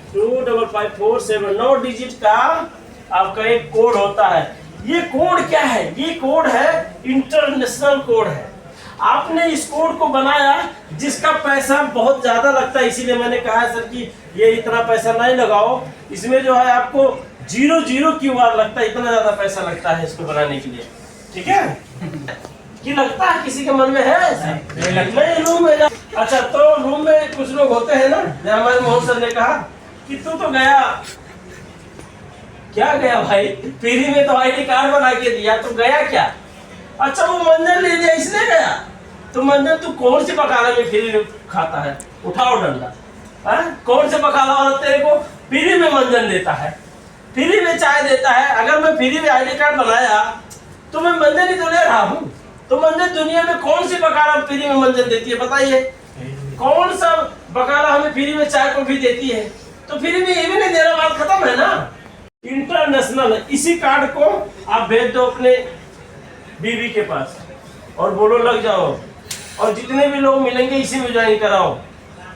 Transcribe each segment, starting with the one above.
2554 9 digit का आपका एक कोड होता है। ये कोड क्या है? ये कोड है इंटरनेशनल कोड है। आपने इस कोड को बनाया जिसका पैसा बहुत ज्यादा लगता है, इसीलिए मैंने कहा है सर कि ये इतना पैसा नहीं लगाओ, इसमें जो है आपको 00 QR लगता है, इतना ज्यादा पैसा लगता है इसको बनाने के लिए। ठीक है कि लगता है किसी के मन में है ऐसा? नहीं रूम में अच्छा, तो रूम में कुछ लोग होते हैं ना, हमारे मोहन सर ने कहा कि तू तो गया, क्या गया भाई, फ्री में तो ID कार्ड बना के दिया, तो गया क्या? अच्छा वो मंजन ले लिया इसलिए गया, तो मंजन तू कौन से बकाला में फ्री में खाता है? उठाओ डंडा, कौन से बकाला वाला तेरे को फ्री में मंजन देता है, फ्री में चाय देता है? अगर मैं फ्री में ID कार्ड बनाया तो मैं मंजन ही तो ले रहा हूँ। तो मंजन दुनिया में कौन सी बकाला फ्री में मंजन देती है बताइए? कौन सा बकाला हमें फ्री में चाय को भी देती है? तो फ्री में ये भी नहीं दे रहा, बात खत्म है ना। इंटरनेशनल इसी कार्ड को आप भेज दो अपने बीवी के पास और बोलो लग जाओ, और जितने भी लोग मिलेंगे इसी में ज्वाइन कराओ।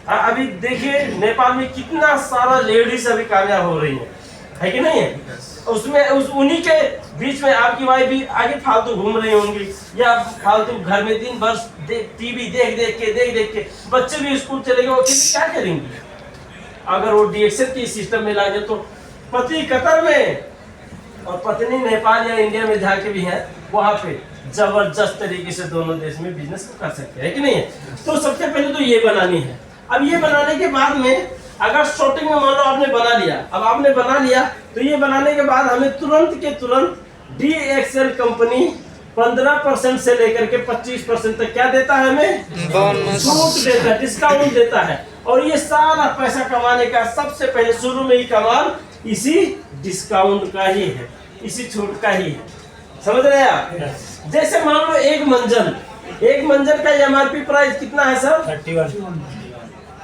अभी देखिए नेपाल में कितना सारा लेडीज अभी कामयाब हो रही है कि नहीं है? उसमें उन्हीं के बीच में आपकी वाइफ भी आगे फालतू घूम रही होंगी, या फालतू घर में दिन भर टीवी देख देख के बच्चे भी स्कूल चले गए, वो क्या करेंगी? अगर वो DXL के सिस्टम में लाए तो पति कतर में और पत्नी नेपाल या इंडिया में जहाँ के भी है वहाँ पे जबरदस्त तरीके से दोनों देश में बिजनेस कर सकते हैं कि नहीं है? तो सबसे पहले तो ये बनानी है। अब ये बनाने के बाद में अगर स्टार्टिंग में मान लो आपने बना लिया, अब आपने बना लिया तो ये बनाने के बाद हमें तुरंत के तुरंत DXL कंपनी 15% से लेकर के 25% तक क्या देता है? हमें छूट देता है, डिस्काउंट देता है। और ये सारा पैसा कमाने का सबसे पहले शुरू में ही कमाल इसी डिस्काउंट का ही है, इसी छूट का ही है। समझ रहे हैं आप? जैसे मान लो एक मंजन का MRP प्राइस कितना है सर? 31।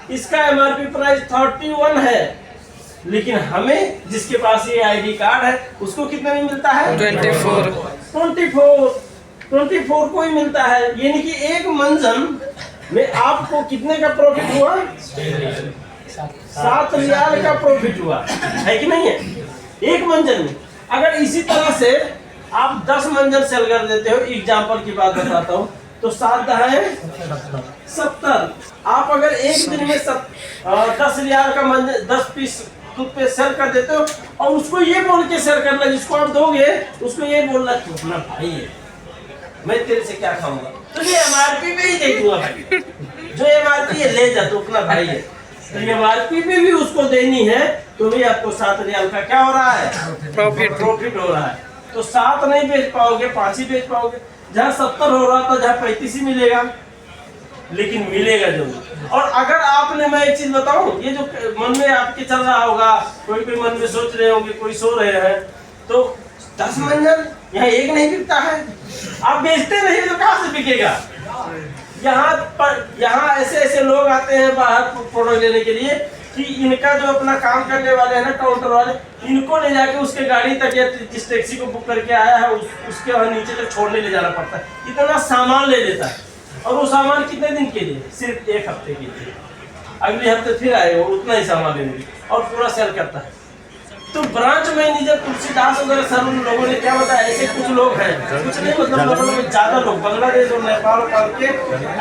इसका MRP प्राइस 31 है, लेकिन हमें जिसके पास ये ID कार्ड है उसको कितने में मिलता है? 24 को ही मिलता है। यानी कि एक मंजन में आपको कितने का प्रॉफिट हुआ? 7 रियाल का प्रॉफिट हुआ है कि नहीं है? एक मंजन में। अगर इसी तरह से आप 10 मंजन सेल कर देते हो, एग्जाम्पल की बात बताता हूँ, तो 7 है 70। आप अगर एक दिन में 10 रियाल का मंजन 10 पीस टूथपेस्ट सेल कर देते हो, और उसको ये बोल के सेल करना, जिसको आप दोगे उसको ये बोलना कि अपना भाई है, मैं तेरे से क्या खाऊंगा, तुझे MRP पे ही दे दूंगा भाई, जो MRP है ले जा, तो अपना भाई है। तो MRP पे भी उसको देनी है, तो भी आपको 7 रियाल का क्या हो रहा है? प्रॉफिट हो रहा है। तो 7 नहीं बेच पाओगे, 5 ही बेच पाओगे। जहाँ 70 हो रहा था, जहाँ 35 ही मिलेगा, लेकिन मिलेगा जरूर। और अगर आपने, मैं एक चीज बताऊं, ये जो मन में आपके चल रहा होगा, कोई मन में सोच रहे होंगे, कोई सो रहे हैं, तो 10 मंजन यहाँ एक नहीं बिकता है, आप बेचते नहीं तो कहाँ से बिकेगा? यहाँ ऐसे लोग आते हैं बाहर प्रोडक्ट लेने के लिए कि इनका जो अपना काम करने वाले हैं ना, काउंटर वाले, इनको ले जाके उसके गाड़ी तक या जिस टैक्सी को बुक करके आया है उसके वहाँ नीचे तक छोड़ने ले जाना पड़ता है। इतना सामान ले लेता है, और वो सामान कितने दिन के लिए? सिर्फ 1 हफ्ते के लिए। अगले हफ्ते फिर आएगा, उतना ही सामान लेने और पूरा सेल करता है। तो ब्रांच मैनेजर तुलसीदास वगैरह सर उन लोगों ने क्या बताया, ऐसे कुछ लोग हैं, कुछ नहीं मतलब ज्यादा लोग बांग्लादेश और नेपाल के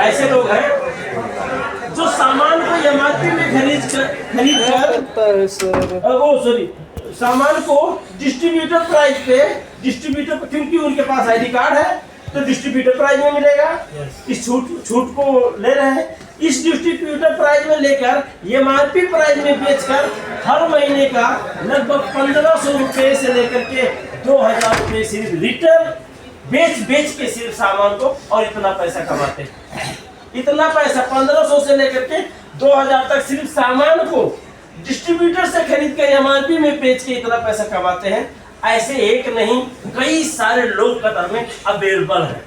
ऐसे लोग हैं जो सामान को MRP में खरीद कर सामान को डिस्ट्रीब्यूटर प्राइस पे, क्योंकि उनके पास ID कार्ड है तो डिस्ट्रीब्यूटर प्राइस में मिलेगा। इस छूट को ले रहे हैं, इस डिस्ट्रीब्यूटर प्राइस में लेकर MRP प्राइस में बेचकर हर महीने का लगभग 1500 रुपए से लेकर के 2000 रुपए सिर्फ रिटेल बेच के सिर्फ सामान को, और इतना पैसा कमाते हैं। इतना पैसा 1500 से लेकर के 2000 तक सिर्फ सामान को डिस्ट्रीब्यूटर से खरीद के MRP में बेच के इतना पैसा कमाते हैं। ऐसे एक नहीं, कई सारे लोग कतार में अवेलेबल है।